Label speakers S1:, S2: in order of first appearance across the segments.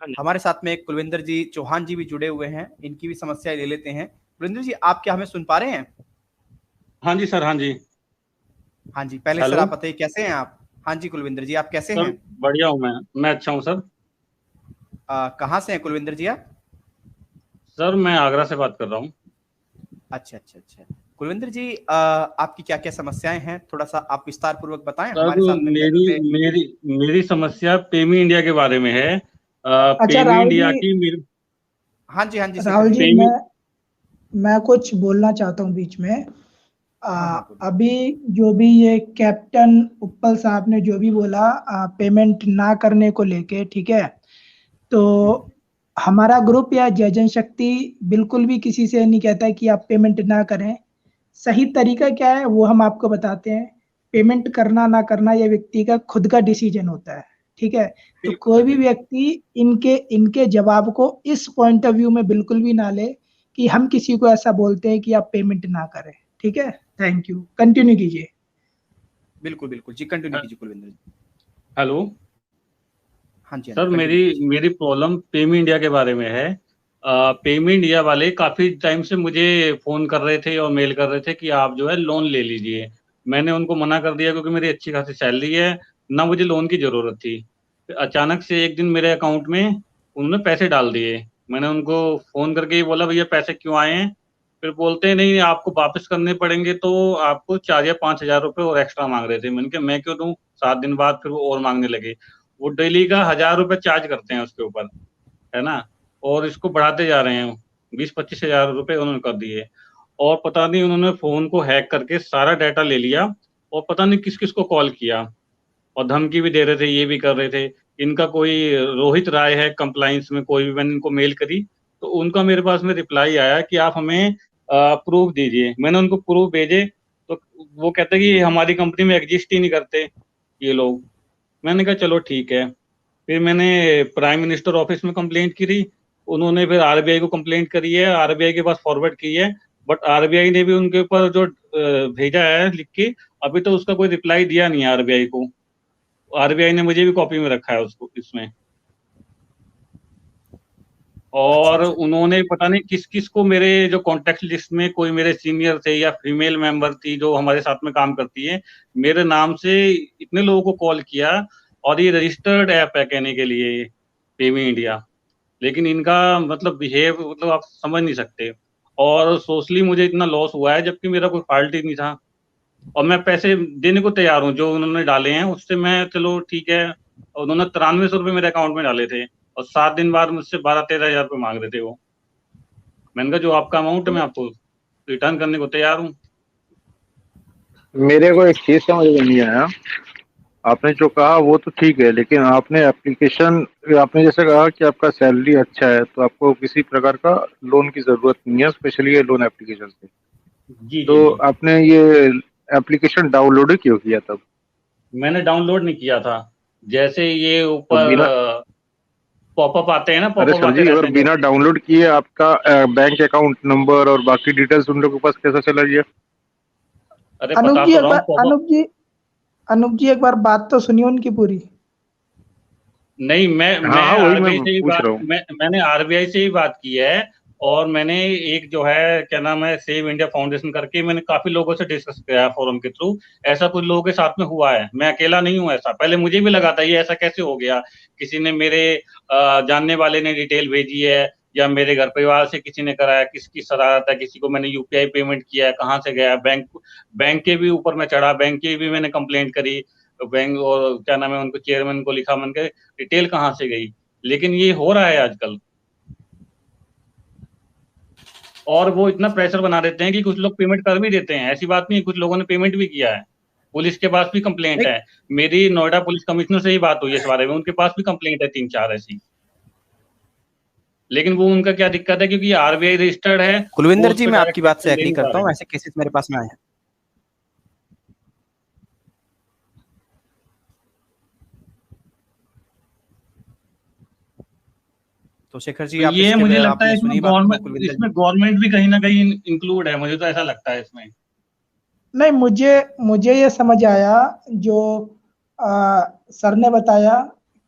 S1: हाँ जी।
S2: हमारे साथ में एक कुलविंदर जी चौहान जी भी जुड़े हुए हैं, इनकी भी समस्या ले लेते हैं। कुलविंदर जी, आप क्या हमें सुन पा रहे हैं?
S1: हाँ जी सर, हाँ जी।
S2: हाँ जी, पहले सर
S1: हेलो
S2: आप बताइए कैसे हैं आप? हाँ जी कुलविंदर जी, आप कैसे
S1: सर,
S2: हैं?
S1: बढ़िया हूँ मैं अच्छा हूँ सर।
S2: कहाँ से हैं कुलविंदर जी आप?
S1: सर मैं आगरा से बात कर रहा हूँ।
S2: अच्छा अच्छा अच्छा। कुलविंदर जी, आपकी क्या क्या समस्याएं हैं, थोड़ा सा आप विस्तार पूर्वक बताएं,
S1: सर
S2: हमारे साथ में
S1: मेरी
S2: पहले से।
S1: मेरी मेरी समस्या पेमी इंडिया के बारे में है।
S3: अच्छा
S1: पेमी
S3: राहुल
S1: इंडिया
S3: जी,
S1: की मेरी
S2: हाँ जी हाँ जी, शेखर
S3: राहुल
S2: जी
S3: जी
S2: बोलिए।
S1: पेमी।
S3: मैं कुछ बोलना चाहता हूँ बीच में।
S2: हाँ हाँ बोलिए।
S3: अभी जो भी ये कैप्टन उपल साहब ने जो भी बोला पेमेंट ना करने को लेके, ठीक है, तो हमारा ग्रुप या जय जनशक्ति बिल्कुल भी किसी से नहीं कहता है कि आप पेमेंट ना करें। सही तरीका क्या है वो हम आपको बताते हैं। पेमेंट करना ना करना ये व्यक्ति का खुद का डिसीजन होता है, ठीक है। तो
S2: बिल्कुल
S3: कोई
S2: सर
S3: भी
S2: बिल्कुल।
S3: व्यक्ति इनके इनके जवाब को इस पॉइंट ऑफ व्यू में बिल्कुल भी ना ले कि हम किसी को ऐसा बोलते हैं कि आप पेमेंट ना करें, ठीक है। थैंक यू, कंटिन्यू कीजिए।
S2: बिल्कुल बिल्कुल जी, कंटिन्यू कीजिए कुलविंदर जी।
S1: हेलो
S2: हाँ जी हाँ जी,
S1: सर,
S2: कंटिन्यू
S1: मेरी
S2: कीजिए।
S1: मेरी प्रॉब्लम पेमी इंडिया के बारे में है। पेमी इंडिया वाले काफ़ी टाइम से मुझे फ़ोन कर रहे थे और मेल कर रहे थे कि आप जो है लोन ले लीजिए। मैंने उनको मना कर दिया क्योंकि मेरी अच्छी खासी सैलरी है, ना मुझे लोन की ज़रूरत थी। फिर अचानक से एक दिन मेरे अकाउंट में उन्होंने पैसे डाल दिए। मैंने उनको फ़ोन करके ही बोला, भैया पैसे क्यों आए हैं? फिर बोलते हैं नहीं, आपको वापस करने पड़ेंगे, तो आपको 4 या 5,000 रुपए और एक्स्ट्रा माँग रहे थे। मैंने कहा मैं क्यों दूँ? 7 दिन बाद फिर वो और माँगने लगे। वो डेली का 1,000 रुपए चार्ज करते हैं उसके ऊपर, है ना? और इसको बढ़ाते जा रहे हैं। 20-25,000 रुपए उन्होंने कर दिए। और पता नहीं उन्होंने फ़ोन को हैक करके सारा डाटा ले लिया और पता नहीं किस-किस को कॉल किया और धमकी भी दे रहे थे, ये भी कर रहे थे। इनका कोई रोहित राय है कंप्लायंस में, कोई भी, मैंने इनको मेल करी, तो उनका मेरे पास में रिप्लाई आया कि आप हमें प्रूफ़ दीजिए। मैंने उनको प्रूफ़ भेजे, तो वो कहते हैं कि हमारी कंपनी में एग्ज़िस्ट ही नहीं करते ये लोग। मैंने कहा चलो ठीक है। फिर मैंने प्राइम मिनिस्टर ऑफिस में कंप्लेंट करी, उन्होंने फिर आरबीआई को कंप्लेंट करी है, आरबीआई के पास फॉरवर्ड की है, बट आरबीआई ने भी उनके ऊपर जो भेजा है लिख के, अभी तो उसका कोई रिप्लाई दिया नहीं है आरबीआई को। आरबीआई ने मुझे भी कॉपी में रखा है उसको इसमें।
S2: अच्छा
S1: और
S2: अच्छा।
S1: उन्होंने पता नहीं किस-किस को, मेरे जो कॉन्टैक्ट लिस्ट में कोई मेरे सीनियर थे या फीमेल मेंबर थी जो हमारे साथ में काम करती है, मेरे नाम से इतने लोगों को कॉल किया, और ये रजिस्टर्ड ऐप है कहने के लिए, पेमी इंडिया। लेकिन इनका मतलब बिहेव, मतलब आप समझ नहीं सकते। और सोशली मुझे इतना लॉस हुआ है जबकि मेरा कोई फॉल्ट ही नहीं था, और मैं पैसे देने को तैयार हूँ जो उन्होंने डाले हैं उससे। मैं चलो ठीक है, उन्होंने 9300 रुपए मेरे अकाउंट में डाले थे और 7 दिन बाद मुझसे 12-13 हज़ार रुपए मांग रहे थे वो। मैंने कहा जो आपका अमाउंट है मैं आपको रिटर्न करने को तैयार हूँ।
S4: मेरे को एक चीज समझ में नहीं आया। आपने जो कहा वो तो ठीक है, लेकिन आपने एप्लीकेशन, आपने जैसे कहा कि आपका सैलरी अच्छा है तो आपको किसी प्रकार का लोन की जरूरत नहीं है, स्पेशली ये लोन एप्लीकेशन से।
S1: जी जी
S4: तो
S1: जी।
S4: आपने ये एप्लीकेशन डाउनलोड ही क्यों किया तब?
S1: मैंने डाउनलोड नहीं किया था। जैसे ये
S4: तो
S1: ऊपर
S4: बिना,
S1: पॉपअप आते हैं ना,
S4: अरे
S1: पॉपअप
S4: सर
S1: आते
S4: जी,
S1: रहते
S4: अगर
S1: हैं
S4: बिना
S1: जैसे।
S4: डाउनलोड किए आपका बैंक अकाउंट नंबर और बाकी डिटेल्स उन लोगों के पास कैसे चला गया?
S1: अरे
S3: अनूप
S1: बता
S3: जी
S1: तो
S3: एक
S1: रहा हूँ
S3: बार,
S1: पॉपअप।
S3: अनूप जी एक बार बात तो सुनिए उनकी पूरी।
S1: नहीं,
S4: हाँ
S1: मैं
S4: हाँ, वही मैं
S1: आरबीआई से ही
S4: पूछ
S1: बात
S4: रहा हूँ।
S1: मैंने आरबीआई से ही बात की है। और मैंने एक जो है क्या नाम है, सेव इंडिया फाउंडेशन करके, मैंने काफी लोगों से डिस्कस किया है फोरम के थ्रू। ऐसा कुछ लोगों के साथ में हुआ है, मैं अकेला नहीं हूँ ऐसा। पहले मुझे भी लगा था ये ऐसा कैसे हो गया, किसी ने मेरे जानने वाले ने डिटेल भेजी है, या मेरे घर परिवार से किसी ने कराया, किसकी शरारत है, किसी को मैंने यूपीआई पेमेंट किया है, कहाँ से गया। बैंक बैंक के भी ऊपर मैं चढ़ा, बैंक की भी मैंने कंप्लेंट करी बैंक, और क्या नाम है, उनको चेयरमैन को लिखा, मैंने डिटेल कहाँ से गई। लेकिन ये हो रहा है आजकल, और वो इतना प्रेशर बना देते हैं कि कुछ लोग पेमेंट कर भी देते हैं। ऐसी बात नहीं है, कुछ लोगों ने पेमेंट भी किया है। पुलिस के पास भी कंप्लेंट
S2: नहीं,
S1: है। मेरी नोएडा पुलिस कमिश्नर से ही बात हुई है इस बारे में, उनके पास भी कंप्लेंट है 3-4 ऐसी। लेकिन वो, उनका क्या दिक्कत है, क्योंकि ये आरबीआई रजिस्टर्ड है, वो
S2: कुलविंदर
S1: उस
S2: जी
S1: पर
S2: मैं आपकी
S1: डायरेक्ट
S2: बात से
S1: एक्शन ले
S2: एग्री
S1: नहीं पा
S2: करता
S1: रहे
S2: हूँ,
S1: हैं।
S2: ऐसे केसेस मेरे पास में आए हैं। तो शेखर जी,
S1: तो
S2: आप
S1: ये
S2: इसके
S1: मुझे लगता है
S2: आपने
S1: इसमें
S2: सुनी बात को
S1: गवर्नमेंट
S2: कुलविंदर
S1: इसमें
S2: जी?
S1: गवर्नमेंट भी कहीं ना कहीं इंक्लूड है, मुझे तो ऐसा लगता है इसमें।
S3: नहीं, मुझे मुझे ये समझ आया जो सर ने बताया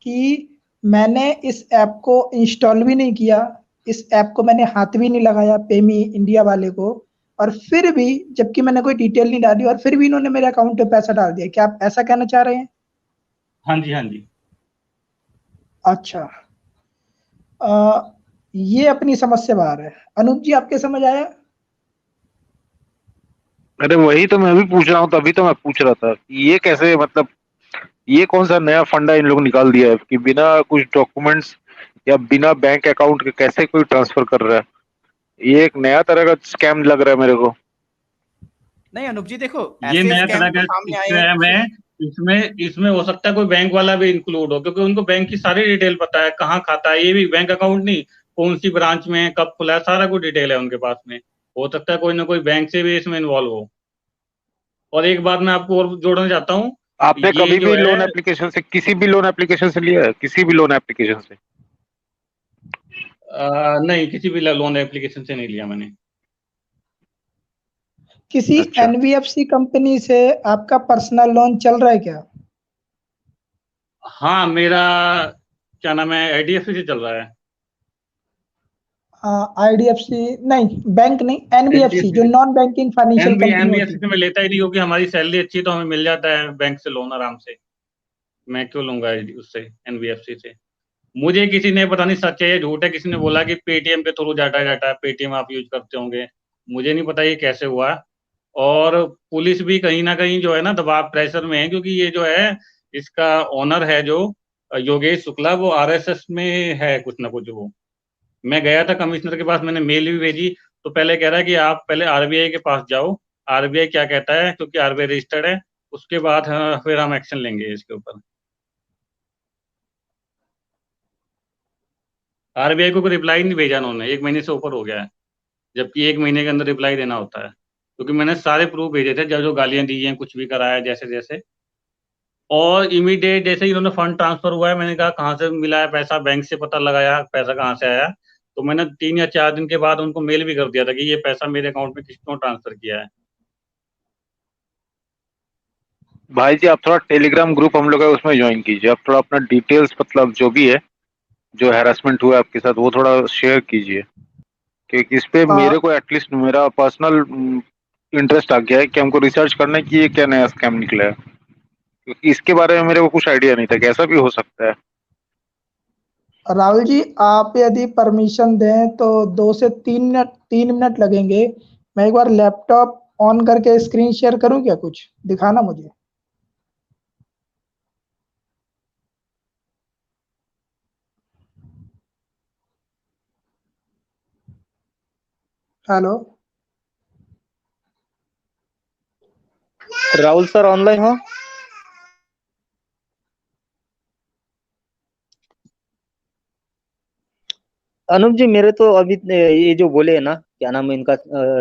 S3: कि मैंने इस ऐप को इंस्टॉल भी नहीं किया, इस ऐप को मैंने हाथ भी नहीं लगाया पेमी इंडिया वाले को, और फिर भी जबकि मैंने कोई डिटेल नहीं डाली और फिर भी इन्होंने मेरे अकाउंट पे पैसा डाल दिया। क्या आप ऐसा कहना चाह रहे हैं?
S1: हाँ जी, हाँ जी।
S3: अच्छा, ये अपनी समझ से बाहर है। अनूप जी, आपके समझ आया?
S4: अरे वही तो मैं भी पूछ रहा हूँ, तभी तो मैं पूछ रहा था कि ये कैसे, मतलब ये कौन सा नया फंडा इन लोग निकाल दिया है कि बिना कुछ डॉक्यूमेंट्स या बिना बैंक अकाउंट के कैसे कोई ट्रांसफर कर रहा है। ये एक नया तरह का स्कैम लग रहा है मेरे को।
S2: नहीं अनूप जी, देखो
S1: ये
S2: ऐसे
S1: नया
S2: स्कैम
S1: तरह
S2: तो
S1: का
S2: सामने आए हैं
S1: स्कैम है। इसमें इसमें हो सकता है कोई बैंक वाला भी इंक्लूड हो, क्योंकि उनको बैंक की सारी डिटेल पता है, कहाँ खाता है, ये भी बैंक अकाउंट नहीं, कौन सी ब्रांच में है, कब खुला है, सारा कुछ डिटेल है उनके पास में। हो सकता है कोई ना कोई बैंक से भी इसमें इन्वॉल्व हो। और एक बात मैं आपको और जोड़ना चाहता हूँ,
S4: आपने
S1: ये
S4: कभी
S1: जो
S4: भी
S1: है
S4: लोन एप्लीकेशन से, किसी भी लोन एप्लीकेशन से लिया है, किसी भी लोन एप्लीकेशन से?
S1: नहीं, किसी भी लोन एप्लीकेशन से नहीं लिया मैंने।
S3: किसी
S4: अच्छा।
S3: एनबीएफसी कंपनी से आपका पर्सनल लोन चल रहा है क्या?
S1: हाँ, मेरा क्या नाम है, आईडीएफसी से चल रहा है।
S3: आईडीएफसी नहीं, बैंक नहीं, एनबीएफसी
S1: एनबीएफसी
S3: जो
S1: से,
S3: नॉन बैंकिंग फाइनेंशियल कंपनी होती
S1: एनबीएफसी
S3: है।
S1: से मैं लेता ही नहीं, क्योंकि हमारी सैलरी अच्छी है तो हमें मिल जाता है बैंक से लोन आराम से। मैं क्यों लूंगा उससे, एनबीएफसी से। मुझे किसी ने, पता नहीं सच है या झूठ है, किसी ने बोला कि पेटीएम के थ्रू जाता जाता है, पेटीएम आप यूज करते होंगे। मुझे नहीं पता ये कैसे हुआ। और पुलिस भी कहीं ना कहीं जो है ना दबाव प्रेशर में है, क्योंकि ये जो है, इसका ओनर है जो योगेश शुक्ला, वो आरएसएस में है कुछ ना कुछ वो। मैं गया था कमिश्नर के पास, मैंने मेल भी भेजी, तो पहले कह रहा है कि आप पहले आरबीआई के पास जाओ, आरबीआई क्या कहता है, क्योंकि आरबीआई रजिस्टर्ड है, उसके बाद हाँ, फिर हम एक्शन लेंगे इसके ऊपर। आरबीआई को कोई रिप्लाई नहीं भेजा उन्होंने, 1 महीने से ऊपर हो गया है, जबकि 1 महीने के अंदर रिप्लाई देना होता है। क्योंकि मैंने सारे प्रूफ भेजे थे, जो जो गालियां दी हैं, कुछ भी कराया जैसे जैसे। और इमीडिएट जैसे ही उन्होंने फंड ट्रांसफर हुआ है, मैंने कहा कहाँ से मिला है पैसा, बैंक से पता लगाया पैसा कहाँ से आया। तो मैंने 3 या 4 दिन के बाद उनको मेल भी कर दिया था कि ये पैसा मेरे अकाउंट में किसने ट्रांसफर किया है।
S4: भाई जी, आप थोड़ा टेलीग्राम ग्रुप हम लोग है उसमें ज्वाइन कीजिए। आप थोड़ा अपना डिटेल्स, मतलब जो भी है, जो हैरेसमेंट हुआ है आपके साथ, वो थोड़ा शेयर कीजिए। क्योंकि इस पे
S3: आ,
S4: मेरे को एटलीस्ट मेरा पर्सनल इंटरेस्ट आ गया है कि हमको रिसर्च करना है कि ये क्या नया स्कैम निकला है। क्योंकि इसके बारे में मेरे को कुछ आइडिया नहीं था कि ऐसा भी हो सकता है।
S3: राहुल जी, आप यदि परमिशन दें तो 2 से 3 मिनट, 3 मिनट लगेंगे। मैं एक बार लैपटॉप ऑन करके स्क्रीन शेयर करूं क्या, कुछ दिखाना मुझे? हेलो।
S5: राहुल सर ऑनलाइन हो? अनुप जी, मेरे तो अभी ये जो बोले है ना, क्या नाम है इनका,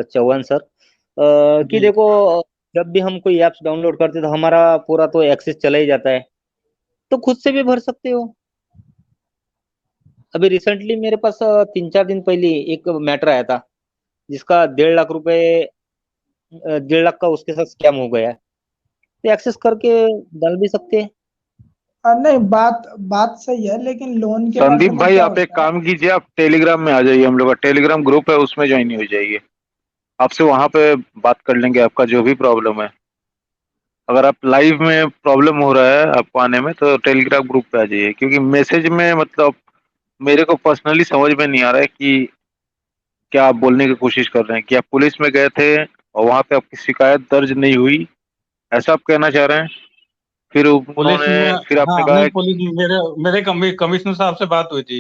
S5: चौहान सर, कि
S1: जी।
S5: देखो, जब भी हम कोई ऐप्स डाउनलोड करते हैं तो हमारा पूरा तो एक्सेस चला ही जाता है, तो खुद से भी भर सकते हो। अभी रिसेंटली मेरे पास 3-4 दिन पहले एक मैटर आया था, जिसका 1.5 लाख रुपए, 1.5 लाख का उसके साथ स्कैम हो गया है। तो एक्सेस करके डाल भी सकते हैं।
S3: नहीं, बात बात सही है, लेकिन लोन के बारे
S4: संदीप
S3: में
S4: भाई,
S3: क्या
S4: आप एक
S3: होता है?
S4: काम कीजिए, आप टेलीग्राम में आ जाइए। हम लोग का टेलीग्राम ग्रुप है, उसमें ज्वाइन हो जाइए। आपसे वहां पे बात कर लेंगे, आपका जो भी प्रॉब्लम है। अगर आप लाइव में प्रॉब्लम हो रहा है आपको आने में, तो टेलीग्राम ग्रुप पे आ जाइए। क्योंकि मैसेज में, मतलब मेरे को पर्सनली समझ में नहीं आ रहा है कि क्या आप बोलने की कोशिश कर रहे हैं कि आप पुलिस में गए थे और वहां पे आपकी शिकायत दर्ज नहीं हुई, ऐसा आप कहना चाह रहे हैं? फिर
S1: पुलिस
S4: उन्होंने,
S1: में,
S4: फिर आपने
S1: हाँ
S4: कहा
S1: नहीं, पुलिस मेरे मेरे कमिश्नर साहब से बात हुई थी,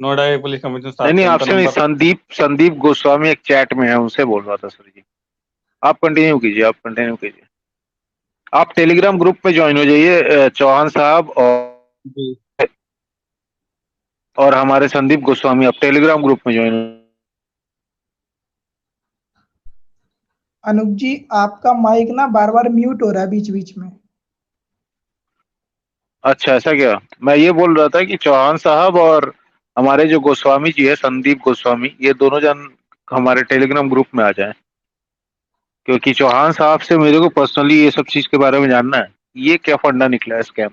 S1: नोएडा के पुलिस कमिश्नर
S4: नहीं
S1: साहब
S4: नहीं,
S1: से, उनका
S4: आपसे नहीं,
S1: नंबर।
S4: संदीप संदीप गोस्वामी एक चैट में है, उनसे बोल रहा था सर जी। आप कंटिन्यू कीजिए, आप कंटिन्यू कीजिए। आप टेलीग्राम ग्रुप पे ज्वाइन हो जाइए, चौहान साहब
S1: जी।
S4: और हमारे संदीप गोस्वामी, आप टेलीग्राम ग्रुप में ज्वाइन हो।
S3: अनुप जी, आपका माइक ना बार बार म्यूट हो रहा है बीच बीच में।
S4: अच्छा, ऐसा क्या? मैं ये बोल रहा था कि चौहान साहब और हमारे जो गोस्वामी जी है, संदीप गोस्वामी, ये दोनों जन हमारे टेलीग्राम ग्रुप में आ जाएं। क्योंकि चौहान साहब से मेरे को पर्सनली ये सब चीज के बारे में जानना है, ये क्या फंडा निकला है स्कैम।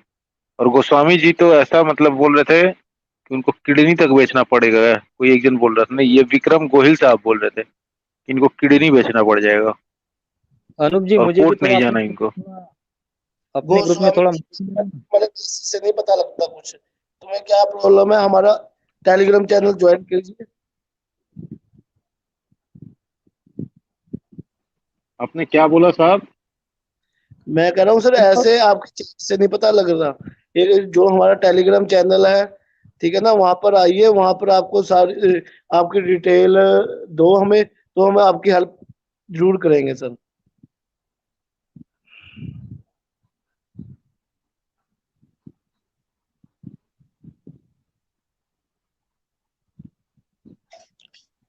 S4: और गोस्वामी जी तो ऐसा मतलब बोल रहे थे कि उनको किडनी तक बेचना पड़ेगा। कोई एक जन बोल रहा था, नहीं ये विक्रम गोहिल साहब बोल रहे थे कि इनको किडनी बेचना पड़ जाएगा
S5: अनूप जी,
S4: और
S5: मुझे भी
S4: कोर्ट
S5: थोड़ा
S4: नहीं जाना इनको।
S5: अपने ग्रुप में थोड़ा
S6: मैंने से नहीं पता लगता कुछ। तुम्हें क्या प्रॉब्लम है, हमारा टेलीग्राम चैनल ज्वाइन कीजिए।
S4: आपने क्या बोला साहब?
S6: मैं कह रहा हूँ सर, ऐसे आपके से नहीं पता लग रहा। ये जो हमारा टेलीग्राम चैनल है, ठीक है ना, वहां पर आइए, वहां पर आपको सारी आपकी डिटेल दो हमें, तो हम आपकी हेल्प जरूर करेंगे सर।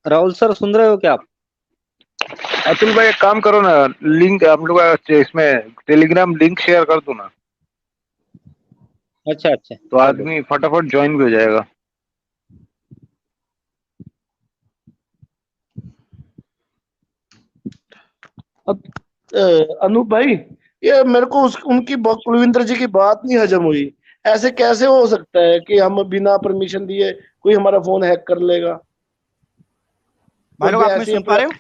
S5: राहुल सर, सुन रहे हो क्या आप?
S4: अतुल भाई एक काम करो ना, लिंक आप लोग इसमें टेलीग्राम लिंक शेयर कर दो ना,
S5: अच्छा अच्छा,
S4: तो आदमी फटाफट ज्वाइन भी हो जाएगा।
S6: अनूप भाई, ये मेरे को उनकी कुलविंदर जी की बात नहीं हजम हुई। ऐसे कैसे हो सकता है कि हम बिना परमिशन दिए कोई हमारा फोन हैक कर लेगा?
S2: भाई लोग, आप मुझे
S6: ऐसी
S2: सुन पा रहे हो?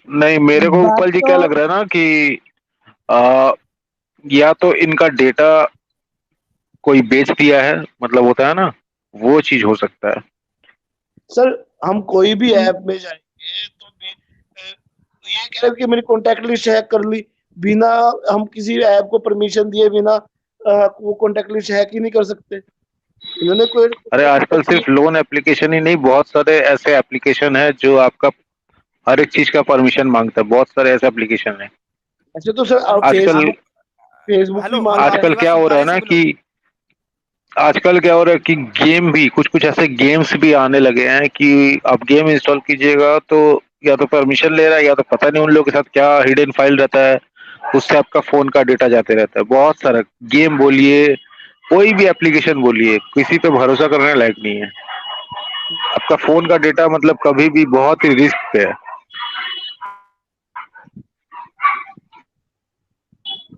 S4: नहीं, मेरे को
S3: बात
S4: उपल जी
S3: तो
S4: क्या लग रहा है ना कि आ, या तो इनका डेटा कोई बेच दिया है, मतलब होता है ना, वो चीज हो सकता है।
S6: सर, हम कोई भी ऐप में जाएंगे तो ये कह रहे हैं कि मेरी कॉन्टेक्ट लिस्ट हैक कर ली, बिना हम किसी ऐप को परमिशन दिए बिना वो कॉन्टेक्ट लिस्ट हैक ही नहीं कर सकते। इन्होंने कोई
S4: अरे आजकल सिर्फ लोन एप्लीकेशन ही नहीं, बहुत सारे ऐसे एप्लीकेशन है जो आपका हर एक चीज का परमिशन मांगता है। बहुत सारे ऐसे एप्लीकेशन है
S6: ऐसे तो सर आप
S4: आजकल।
S6: फेसबुक भी
S2: हेलो हेलो,
S6: मांगता
S2: आपकी
S4: आजकल
S6: है।
S2: बात
S4: क्या
S2: सुन
S4: हो
S2: पा
S4: रहा
S2: रहे
S4: है
S2: हैं
S4: ना
S2: सभी लोग?
S4: कि आजकल क्या हो रहा है कि गेम भी कुछ कुछ ऐसे गेम्स भी आने लगे हैं कि आप गेम इंस्टॉल कीजिएगा तो या तो परमिशन ले रहा है, या तो पता नहीं उन लोगों के साथ क्या हिडन फाइल रहता है, उससे आपका फोन का डेटा जाते रहता है। बहुत सारा गेम बोलिए, कोई भी एप्लीकेशन बोलिए, किसी पे भरोसा करने लायक नहीं है। आपका फोन का डेटा मतलब कभी भी बहुत ही रिस्क पे है।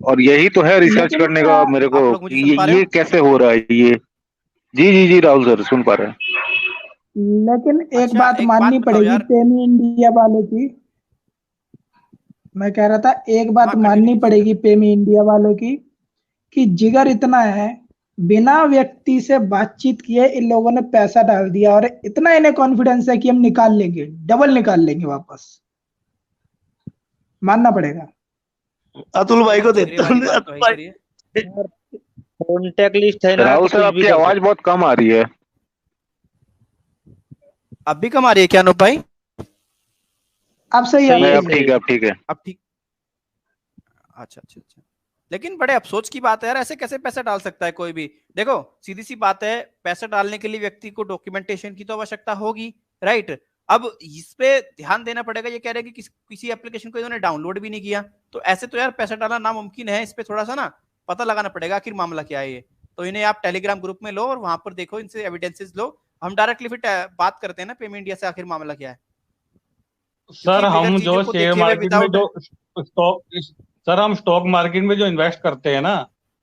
S4: और यही तो है रिसर्च
S3: लेकिन
S4: करने का मेरे को,
S2: आप लोग मुझे सुन पा रहे
S4: ये
S2: हो?
S4: कैसे हो रहा है ये। जी जी जी राहुल सर, सुन पा रहे हैं।
S3: लेकिन एक
S2: अच्छा,
S3: बात
S2: एक बात
S3: माननी
S2: बताओ
S3: पड़ेगी
S2: यार।
S3: पेमी इंडिया वालों की। मैं कह रहा था एक बात
S2: हाँ, कंटिन्यू
S3: माननी
S2: कीजिए सर।
S3: पड़ेगी पेमी इंडिया वालों की कि जिगर इतना है, बिना व्यक्ति से बातचीत किए इन लोगों ने पैसा डाल दिया और इतना इन्हें कॉन्फिडेंस है कि हम निकाल लेंगे, डबल निकाल लेंगे वापस। मानना पड़ेगा।
S6: अतुल भाई
S2: देखो,
S6: को
S2: जिगरे
S6: देता
S2: वाली
S6: हूँ।
S2: बात तो
S6: अतुल
S2: है ही
S6: भाई,
S2: सर ये।
S5: कॉन्टेक्ट लिस्ट है ना,
S4: राहुल
S5: तो
S4: सर
S5: कुछ भी
S4: आपकी
S5: कर
S4: आवाज
S5: सकते।
S4: बहुत कम आ रही है।
S2: अब भी कम आ रही है क्या अनूप भाई?
S3: अब सही
S5: सही
S3: है,
S4: नहीं
S5: है,
S3: अब
S4: अब
S3: सही
S5: सही
S4: ठीक
S5: है।
S4: है, अब ठीक है।
S2: अब ठीक। अच्छा अच्छा अच्छा। लेकिन बड़े अफसोस की बात है यार, ऐसे कैसे पैसा डाल सकता है कोई भी? देखो, सीधी सी बात है, पैसा डालने के लिए व्यक्ति को डॉक्यूमेंटेशन की तो आवश्यकता होगी, राइट? अब इस पे ध्यान देना पड़ेगा। ये कह रहे हैं कि किसी एप्लीकेशन को इन्होंने डाउनलोड भी नहीं किया, तो ऐसे तो यार पैसा डालना नामुमकिन है। इस पे थोड़ा सा ना पता लगाना पड़ेगा आखिर मामला क्या है ये। तो इन्हें आप टेलीग्राम ग्रुप में लो और वहां पर देखो, इनसे एविडेंसेस लो। हम डायरेक्टली फिर बात करते हैं ना पेमेंट इंडिया से, आखिर मामला क्या है।
S1: सर
S2: क्योंकि बगैर
S1: हम जो
S2: चीजों को
S1: शेयर
S2: देखे हुए
S1: मार्केट में
S2: विदाउट।
S1: जो स्टॉक सर हम स्टॉक मार्केट में जो इन्वेस्ट करते हैं ना,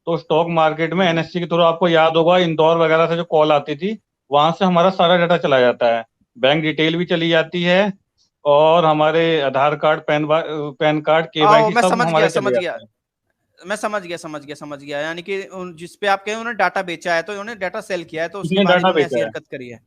S1: तो स्टॉक मार्केट में एनएससी के थ्रू, आपको याद होगा इंदौर वगैरह से जो कॉल आती थी, वहां से हमारा सारा डाटा चला जाता है, बैंक डिटेल भी चली जाती है, और हमारे आधार कार्ड, पैन कार्ड,
S2: आओ,
S1: केवाईसी
S2: मैं
S1: सब
S2: समझ गया
S1: हमारे चले
S2: समझ गया।
S1: जाते हैं।
S2: मैं समझ गया। यानी कि जिस पे आप कहें उन्होंने डाटा बेचा है, तो उन्होंने डाटा सेल किया है, तो उसके
S1: किसने
S2: बाद
S1: डाटा
S2: इन्होंने ऐसी
S1: बेचा है?
S2: हरकत करी है।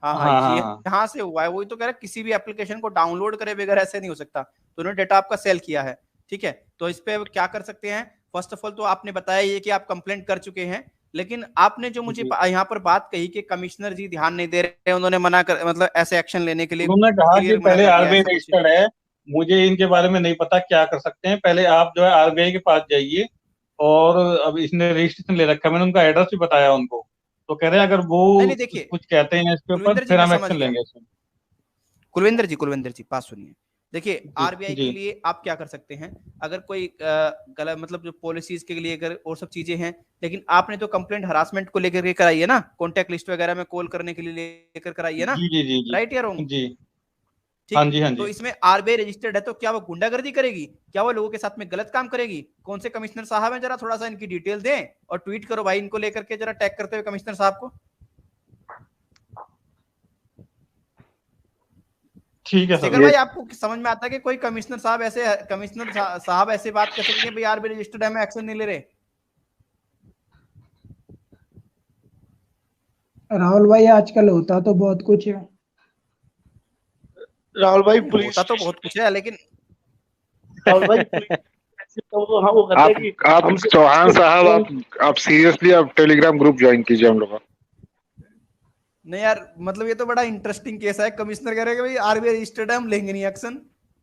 S2: हाँ हाँ,
S1: हाँ हाँ
S2: ये
S1: हाँ।
S2: यहाँ से हुआ है। वही तो कह रहा है, किसी भी एप्लीकेशन को डाउनलोड करे बगैर ऐसे नहीं हो सकता। तो उन्होंने डाटा आपका सेल किया है, ठीक है। तो इस पे अब क्या कर सकते हैं? फर्स्ट ऑफ ऑल तो आपने बताया ये कि आप कंप्लेंट कर चुके हैं, लेकिन आपने जो मुझे
S1: जी।
S2: यहाँ पर बात कही कि कमिश्नर जी ध्यान नहीं दे रहे, उन्होंने मना कर, मतलब ऐसे एक्शन लेने के लिए
S1: उन्होंने कहा कि
S2: क्लियर मना
S1: पहले
S2: कर दिया,
S1: आरबीआई
S2: ऐसा कुछ।
S1: रजिस्टर्ड है, मुझे इनके बारे में नहीं पता क्या कर सकते हैं, पहले आप जो है आरबीआई के पास जाइए। और अब इसने रजिस्ट्रेशन ले रखा है, मैंने उनका एड्रेस भी बताया उनको, तो कह रहे हैं अगर वो
S2: नहीं नहीं, देखिए
S1: कुछ कहते हैं इसके ऊपर
S2: कुलविंदर जी,
S1: फिर
S2: मैं
S1: हम
S2: समझ
S1: एक्शन
S2: गया।
S1: लेंगे इसमें।
S2: कुलविंदर जी बात सुनिए। देखिए,
S1: जी
S2: आरबीआई
S1: जी।
S2: के लिए आप क्या कर सकते हैं? अगर कोई गलत, मतलब जो पॉलिसीज के लिए अगर और सब चीजें हैं, लेकिन आपने तो कंप्लेंट हरासमेंट को लेकर के कराई है ना, कॉन्टैक्ट लिस्ट वगैरह में कॉल करने के लिए लेकर कराई है ना,
S1: जी जी जी जी।
S2: राइट या रॉन्ग?
S1: जी। हाँ
S2: ठीक।
S1: जी हाँ
S2: तो
S1: जी।
S2: इसमें आरबीआई रजिस्टर्ड है, तो क्या वो गुंडागर्दी करेगी? क्या वो लोगों के साथ में गलत काम करेगी? कौन से कमिश्नर साहब हैं, जरा थोड़ा सा इनकी डिटेल दें और ट्वीट करो भाई इनको लेकर के, जरा टैग करते हुए कमिश्नर साहब को।
S1: ठीक है
S2: शेखर
S1: सर।
S2: भाई, आपको समझ में आता है कि कोई कमिश्नर साहब ऐसे बात कर सकते हैं भाई आरबीआई रजिस्टर्ड है, मैं एक्शन नहीं ले रहे?
S3: राहुल भाई आजकल होता तो बहुत कुछ है।
S6: राहुल भाई
S2: नहीं,
S6: पुलिस
S2: होता तो बहुत कुछ है, लेकिन
S6: राहुल भाई तो हाँ वो कहते हैं कि
S4: आप
S6: हमसे
S4: चौहान साहब आप सीरियसली आप टेलीग्राम ग्रुप ज्वाइन कीजिए हम लोग का।
S2: नहीं यार, मतलब ये तो बड़ा इंटरेस्टिंग केस है। कमिश्नर कह रहे हैं कि भाई आरबीआई रजिस्टर्ड है, हम लेंगे नहीं एक्शन।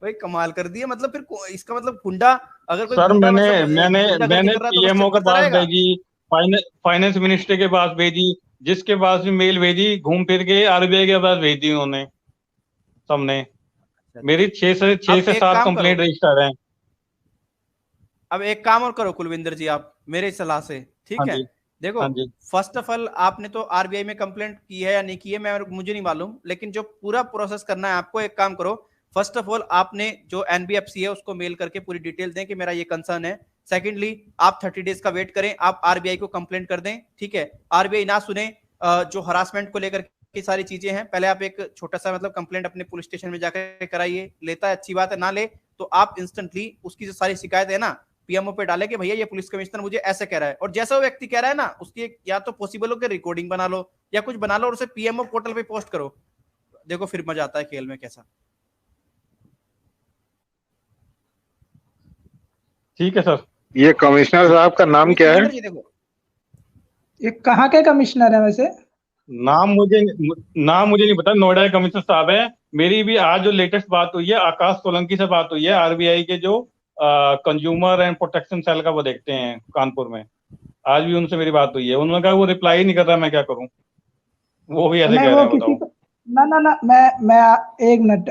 S2: भाई कमाल कर दिया। मतलब फिर इसका मतलब गुंडा, अगर कोई
S1: सर
S2: गुंडा
S1: मैंने
S2: मतलब
S1: मैंने
S2: गुंडागर्दी
S1: मैंने
S2: कर रहा है तो बस
S1: पीएमओ
S2: चुप
S1: के
S2: करता
S1: पास
S2: रहेगा?
S1: भेजी, फाइनेंस मिनिस्टर के पास भेजी, जिसके पास भी मेल भेजी, घूम फिर के आरबीआई के पास भेज दी उन्होंने सबने। मेरी 6
S2: अब
S1: से
S2: एक
S1: 7
S2: काम करो,
S1: कंप्लेंट रजिस्टर्ड हैं।
S2: अब एक काम और करो कुलविंदर जी, आप मेरे सलाह से,
S1: हाँ
S2: ठीक है?
S1: जी।
S2: देखो,
S1: हाँ जी।
S2: फर्स्ट ऑफ ऑल आपने तो आरबीआई में कंप्लेंट की है या नहीं की है, मुझे नहीं मालूम, लेकिन जो पूरा प्रोसेस करना है आपको, एक काम करो। फर्स्ट ऑफ ऑल आपने जो एनबीएफसी है उसको मेल करके पूरी डिटेल दें कि मेरा ये कंसर्न है। सेकेंडली, आप 30 डेज का वेट करें, आप आरबीआई को कंप्लेंट कर दें, ठीक है? आरबीआई ना सुने, जो हरासमेंट को लेकर की सारी चीजें हैं, पहले आप एक छोटा सा मतलब कंप्लेंट अपने पुलिस स्टेशन में जाकर कराइए। लेता है अच्छी बात है, ना ले तो आप इंस्टेंटली उसकी जो सारी शिकायत है ना पीएमओ पे डाले कि भैया ये पुलिस कमिश्नर मुझे ऐसे कह रहा है, और जैसा वो व्यक्ति कह रहा है ना उसकी एक या तो पॉसिबल हो कि रिकॉर्डिंग बना लो या कुछ बना लो और उसे पीएमओ पोर्टल पे पोस्ट करो। देखो फिर मजा आता है खेल में कैसा।
S1: ठीक है सर।
S4: ये कमिश्नर साहब का नाम क्या है?
S2: जी देखो,
S3: ये कहाँ के कमिश्नर है वैसे?
S1: नाम मुझे नहीं पता, नोएडा के कमिश्नर साहब है। मेरी भी आज जो लेटेस्ट बात हुई है, आकाश सोलंकी से बात हुई है, आरबीआई के जो कंज्यूमर एंड प्रोटेक्शन सेल का वो देखते हैं कानपुर में। आज भी उनसे मेरी बात हुई है, उन्होंने कहा वो रिप्लाई नहीं कर रहा, मैं क्या करूं। वो भी ऐसे
S3: नहीं
S1: कह
S3: वो
S1: रहे हैं,
S3: किसी
S1: बताओ।
S3: को, ना ना ना, मैं एक मिनट,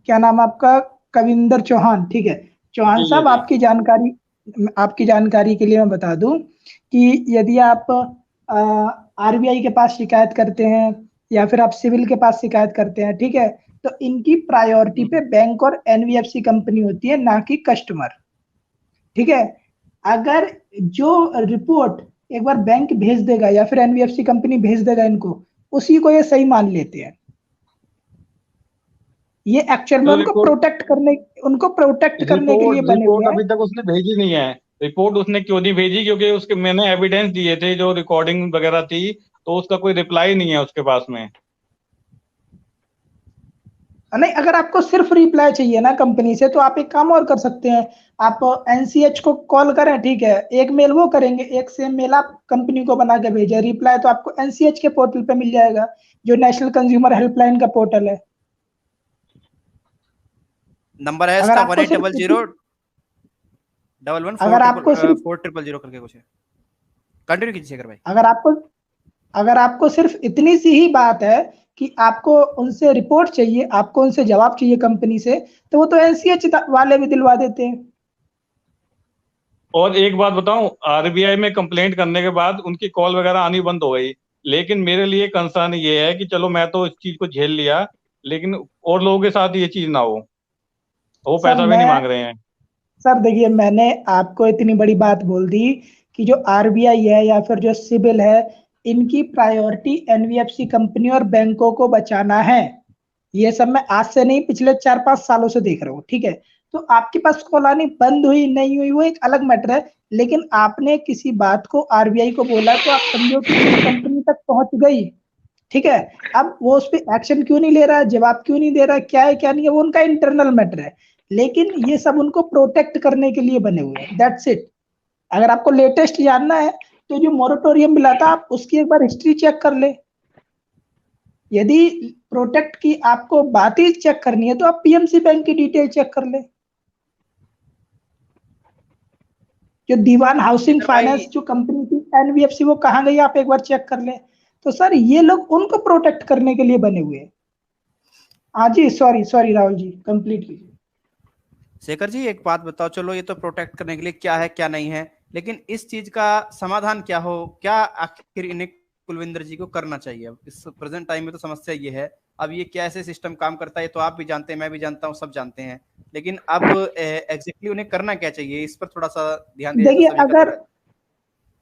S3: क्या नाम आपका? कविंदर चौहान, ठीक है। चौहान
S1: जी जी
S3: साहब,
S1: जी।
S3: आपकी जानकारी के लिए मैं बता दूं कि यदि आप आरबीआई के पास शिकायत करते हैं या फिर आप सिविल के पास शिकायत करते हैं, ठीक है, तो इनकी प्रायोरिटी पे बैंक और एनबीएफसी कंपनी होती है, ना कि कस्टमर, ठीक है? अगर जो रिपोर्ट एक बार बैंक भेज देगा या फिर एनबीएफसी कंपनी भेज देगा इनको, उसी को ये सही मान लेते हैं। ये एक्चुअल में
S1: तो
S3: उनको प्रोटेक्ट करने के लिए
S1: रिपोर्ट
S3: बने
S1: रिपोर्ट
S3: हुए हैं।
S1: अभी तक उसने भेजी नहीं है। रिपोर्ट उसने क्यों नहीं भेजी? क्योंकि उसके मैंने एविडेंस दिए थे, जो रिकॉर्डिंग वगैरह थी, तो उसका कोई रिप्लाई नहीं है उसके पास में।
S3: नहीं, अगर आपको सिर्फ रिप्लाई चाहिए ना कंपनी से, तो आप एक काम और कर सकते हैं। आप एनसीएच को कॉल करें, ठीक है? एक मेल वो करेंगे, एक सेम मेल आप कंपनी को बना के भेजें। रिप्लाई तो आपको एनसीएच के पोर्टल पे मिल जाएगा, जो नेशनल कंज्यूमर हेल्पलाइन का पोर्टल है।
S2: नंबर है
S3: अगर
S2: इसका
S3: आपको सिर्फ
S2: 1800-11 400 करके कुछ है। कंटिन्यू कीजिए शेखर भाई।
S3: अगर आपको सिर्फ इतनी सी ही बात है कि आपको उनसे रिपोर्ट चाहिए, आपको उनसे जवाब चाहिए कंपनी से, तो वो तो एनसीएच वाले भी दिलवा देते हैं।
S1: और एक बात बताऊं, आरबीआई में कंप्लेंट करने के बाद उनकी कॉल वगैरह आनी बंद हो गई। लेकिन मेरे लिए कंसर्न ये है कि चलो मैं तो इस चीज को झेल लिया, लेकिन और लोगों के साथ ये चीज ना हो। वो
S3: सर
S1: पैसा भी नहीं मांग रहे हैं।
S3: सर देखिए, मैंने आपको इतनी बड़ी बात बोल दी कि जो आरबीआई है या फिर जो सिबिल है, इनकी प्रायोरिटी एनबीएफसी कंपनी और बैंकों को बचाना है। ये सब मैं आज से नहीं, पिछले 4-5 सालों से देख रहा हूँ, ठीक है? तो आपके पास कॉल आनी बंद हुई नहीं हुई वो एक अलग मैटर है, लेकिन आपने किसी बात को आरबीआई को बोला तो आप समझो कि कंपनी तक पहुंच गई, ठीक है? अब वो उस पर एक्शन क्यों नहीं ले रहा है, जवाब क्यों नहीं दे रहा है, क्या है क्या नहीं है, वो उनका इंटरनल मैटर है। लेकिन ये सब उनको प्रोटेक्ट करने के लिए बने हुए हैं, दैट्स इट। अगर आपको लेटेस्ट जानना है तो जो मोरेटोरियम मिला था, आप उसकी एक बार हिस्ट्री चेक कर ले। यदि प्रोटेक्ट की आपको बात ही चेक करनी है तो आप पीएमसी बैंक की डिटेल चेक कर ले। जो दीवान हाउसिंग फाइनेंस जो कंपनी थी एनबीएफसी, वो कहाँ गई आप एक बार चेक कर ले। तो सर ये लोग उनको प्रोटेक्ट करने के लिए बने हुए हैं। हाँ जी, सॉरी राहुल जी, कंप्लीट कीजिए।
S2: शेखर जी एक बात बताओ, चलो ये तो प्रोटेक्ट करने के लिए क्या है क्या नहीं है, लेकिन इस चीज का समाधान क्या हो, क्या आखिर इन्हें कुलविंदर जी को करना चाहिए? अब इस प्रेजेंट टाइम में तो समस्या ये है। अब ये कैसे सिस्टम काम करता है तो आप भी जानते हैं, मैं भी जानता हूँ, सब जानते हैं, लेकिन अब एग्जैक्टली उन्हें करना क्या चाहिए, इस पर थोड़ा सा ध्यान दिया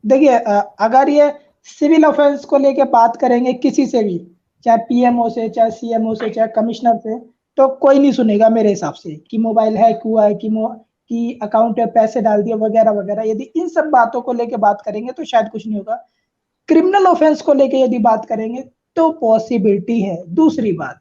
S3: देखिए, अगर ये सिविल ऑफेंस को लेके बात करेंगे किसी से भी, चाहे पीएमओ से, चाहे सीएमओ से, चाहे कमिश्नर से, तो कोई नहीं सुनेगा मेरे हिसाब से कि मोबाइल हैक हुआ है, कि अकाउंट में पैसे डाल दिए वगैरह वगैरह। यदि इन सब बातों को लेके बात करेंगे तो शायद कुछ नहीं होगा। क्रिमिनल ऑफेंस को लेके यदि बात करेंगे तो पॉसिबिलिटी है। दूसरी बात,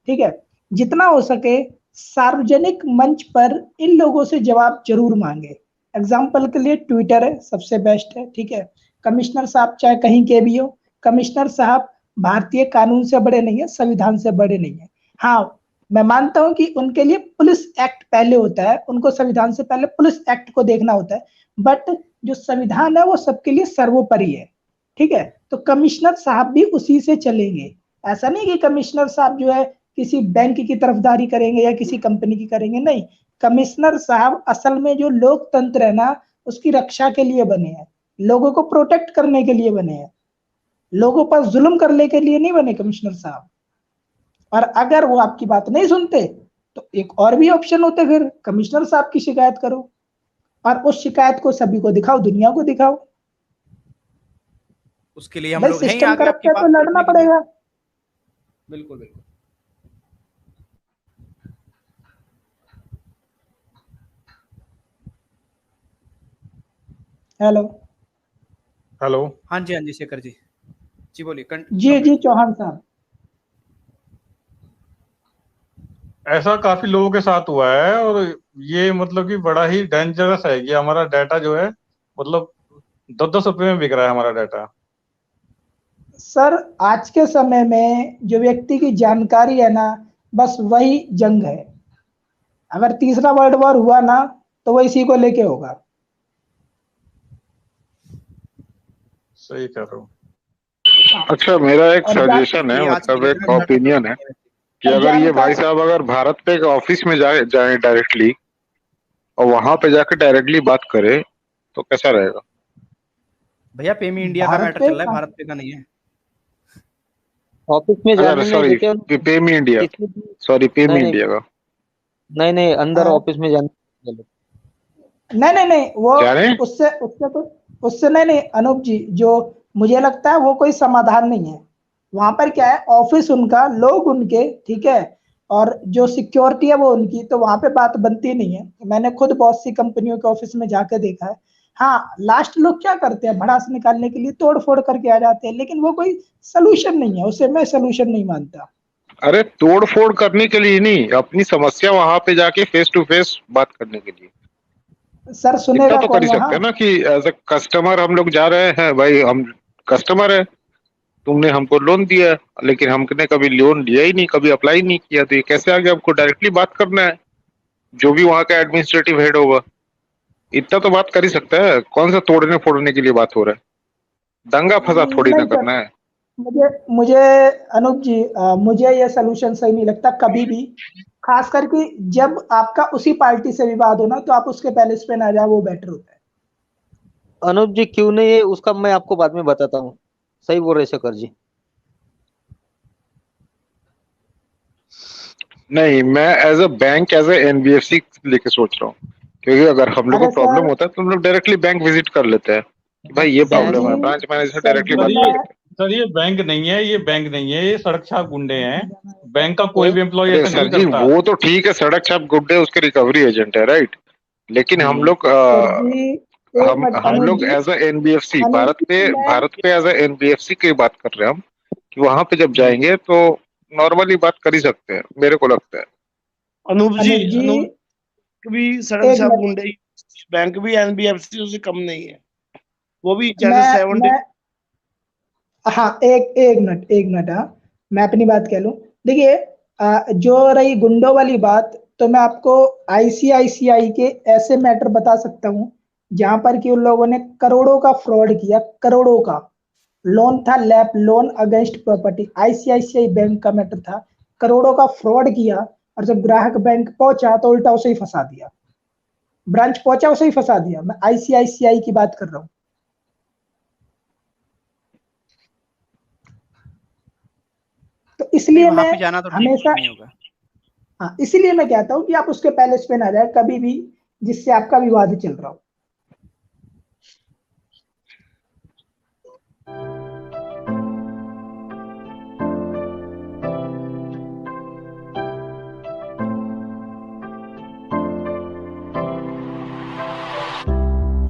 S3: ठीक है, जितना हो सके सार्वजनिक मंच पर इन लोगों से जवाब जरूर मांगे। एग्जाम्पल के लिए ट्विटर है, सबसे बेस्ट है, ठीक है। कमिश्नर साहब चाहे कहीं के भी हो, कमिश्नर साहब भारतीय कानून से बड़े नहीं है, संविधान से बड़े नहीं है। हाँ, मैं मानता हूं कि उनके लिए पुलिस एक्ट पहले होता है, उनको संविधान से पहले पुलिस एक्ट को देखना होता है, बट जो संविधान है वो सबके लिए सर्वोपरि है, ठीक है। तो कमिश्नर साहब भी उसी से चलेंगे। ऐसा नहीं कि कमिश्नर साहब जो है किसी बैंक की तरफदारी करेंगे या किसी कंपनी की करेंगे, नहीं। कमिश्नर साहब असल में जो लोकतंत्र है ना, उसकी रक्षा के लिए बने हैं, लोगों को प्रोटेक्ट करने के लिए बने हैं, लोगों पर जुल्म करने के लिए नहीं बने कमिश्नर साहब। और अगर वो आपकी बात नहीं सुनते तो एक और भी ऑप्शन होते, फिर कमिश्नर साहब की शिकायत करो और उस शिकायत को सभी को दिखाओ, दुनिया को दिखाओ।
S2: उसके लिए हम
S3: भाई
S2: लोग हैं
S3: सिस्टम
S2: आगे
S3: करप्ट
S2: आपकी
S3: है
S2: बात
S3: तो लड़ना
S2: करने के लिए।
S3: पड़ेगा।
S2: बिल्कुल बिल्कुल।
S3: हेलो।
S1: हेलो।
S2: हाँ जी शेखर जी, जी बोलिए।
S3: जी चौहान साहब।
S1: ऐसा काफी लोगों के साथ हुआ है और ये मतलब कि बड़ा ही डेंजरस है कि हमारा डाटा जो है मतलब 10-10 रुपए में बिक रहा है हमारा डाटा।
S3: सर आज के समय में जो व्यक्ति की जानकारी है ना, बस वही जंग है। अगर तीसरा वर्ल्ड वॉर हुआ ना तो वो इसी को लेके होगा।
S1: सही कह रहे हो।
S4: अच्छा, मेरा एक
S3: और
S4: सजेशन है,
S2: ये आज की
S4: मतलब
S2: डेट
S4: एक
S2: में घर
S4: ओपिनियन है कि
S3: और
S4: अगर ये भाई
S3: जानकारी,
S4: साहब अगर भारत पे एक ऑफिस में जाए डायरेक्टली और वहां पे जाकर डायरेक्टली बात करे तो कैसा रहेगा?
S2: भैया पेमी इंडिया का
S3: भारत
S2: मैटर
S3: पे
S2: चल रहा है, भारत पे का नहीं है।
S5: ऑफिस में
S4: अच्छा,
S5: जाने में
S4: सॉरी,
S5: देखिए
S4: पेमी इंडिया,
S5: किसी भी
S4: सॉरी पेमी
S5: नहीं नहीं
S4: इंडिया का
S5: नहीं अंदर ऑफिस में जाने
S3: नहीं वो
S4: जाने।
S3: उससे उससे तो उससे नहीं अनूप जी, जो मुझे लगता है वो कोई समाधान नहीं है। वहां पर क्या है, ऑफिस उनका, लोग उनके, ठीक है, और जो सिक्योरिटी है वो उनकी, तो वहां पे बात बनती नहीं है। मैंने खुद बहुत सी कंपनियों के ऑफिस में जाके देखा है। हाँ, लास्ट लोग क्या करते हैं, भड़ास निकालने के लिए तोड़ फोड़ करके आ जाते हैं, लेकिन वो कोई सोल्यूशन नहीं है, उसे मैं सोल्यूशन नहीं मानता।
S4: अरे तोड़ फोड़ करने के लिए नहीं, अपनी समस्या वहां पे जाके फेस टू फेस बात करने के लिए।
S3: सर
S4: इतना
S3: सुनेगा
S4: तो कर
S3: कौन
S4: ही सकते
S3: वहां?
S4: हैं ना कि एज अ कस्टमर हम लोग जा रहे हैं, भाई हम कस्टमर है, तुमने हमको लोन दिया है, लेकिन हमने कभी लोन लिया ही नहीं, कभी अप्लाई नहीं किया, तो ये कैसे आगे हमको डायरेक्टली बात करना है जो भी वहाँ का एडमिनिस्ट्रेटिव हेड होगा। इतना तो बात कर ही सकता है, कौन सा तोड़ने फोड़ने के लिए बात हो रहा है, दंगा फसा थोड़ी ना
S3: नहीं सर,
S4: करना है।
S3: मुझे मुझे अनूप जी, मुझे ये सोल्यूशन सही नहीं लगता कभी भी। खास करके जब आपका उसी पार्टी से विवाद हो ना, तो आप उसके पैलेस पे ना जाओ, वो बेटर होता है।
S5: अनुप जी क्यों नहीं है उसका मैं आपको बाद में बताता हूँ। सही बोल रहे शेखर जी।
S4: नहीं, मैं as a bank, as a NBFC लेके सोच रहा हूँ, क्योंकि अगर हम लोग को
S3: अरे
S4: प्रॉब्लम
S3: सर,
S4: होता है तो हम लोग डायरेक्टली बैंक विजिट कर लेते हैं कि भाई ये
S3: सर
S4: प्रॉब्लम
S3: जी,
S4: है, ब्रांच मैनेजर से
S3: सर
S4: डायरेक्टली
S3: जी
S4: बात
S1: सर
S4: कर
S1: ये
S3: मैं,
S4: लेते
S1: सर ये बैंक नहीं है, ये बैंक नहीं है, ये सड़क छाप गुंडे हैं। बैंक का कोई
S5: हैं।
S1: भी एम्प्लॉय
S4: हैं। अरे
S1: ऐसा
S4: सर
S1: नहीं
S4: जी,
S1: करता।
S4: वो तो ठीक है, सड़क छाप गुड्डे उसके रिकवरी एजेंट है, राइट, लेकिन हम लोग
S3: सर जी एक मिनट
S4: हम
S3: अनूप
S4: लोग
S3: जी,
S4: एज अ एनबीएफसी
S3: अनूप जी मैं,
S4: भारत पे एज अ एनबीएफसी की बात कर रहे हैं हम, कि वहां पे जब
S2: हम्म।
S4: जाएंगे तो नॉर्मली बात कर ही सकते हैं, मेरे को लगता है।
S6: अनूप
S3: अनूप जी
S6: जी भी सड़क
S3: एक
S6: छाप
S3: मिनट,
S6: गुंडे ही, बैंक भी एनबीएफसी से कम नहीं है। वो भी जैसे
S3: मैं
S6: 70।
S3: मैं हाँ, एक मिनट हाँ, मैं अपनी बात कह लूं। देखिए, जो रही गुंडों वाली बात, तो मैं आपको आईसीआईसीआई के ऐसे मैटर बता सकता हूं जहां पर कि उन लोगों ने करोड़ों का फ्रॉड किया, करोड़ों का। लोन था lap loan against property, ICICI bank का मैटर था। करोड़ों का फ्रॉड किया और जब ग्राहक बैंक पहुंचा तो उल्टा उसे ही फंसा दिया, ब्रांच पहुंचा उसे ही फंसा दिया। मैं आईसीआईसीआई की बात कर रहा हूँ। तो
S2: नहीं
S3: इसलिए
S2: वहां
S3: मैं
S2: पे जाना तो ठीक
S3: हमेशा,
S2: नहीं होगा।
S3: हाँ, इसीलिए मैं कहता हूं कि आप उसके पैलेस पे ना जाए कभी भी जिससे आपका विवाद चल रहा हो।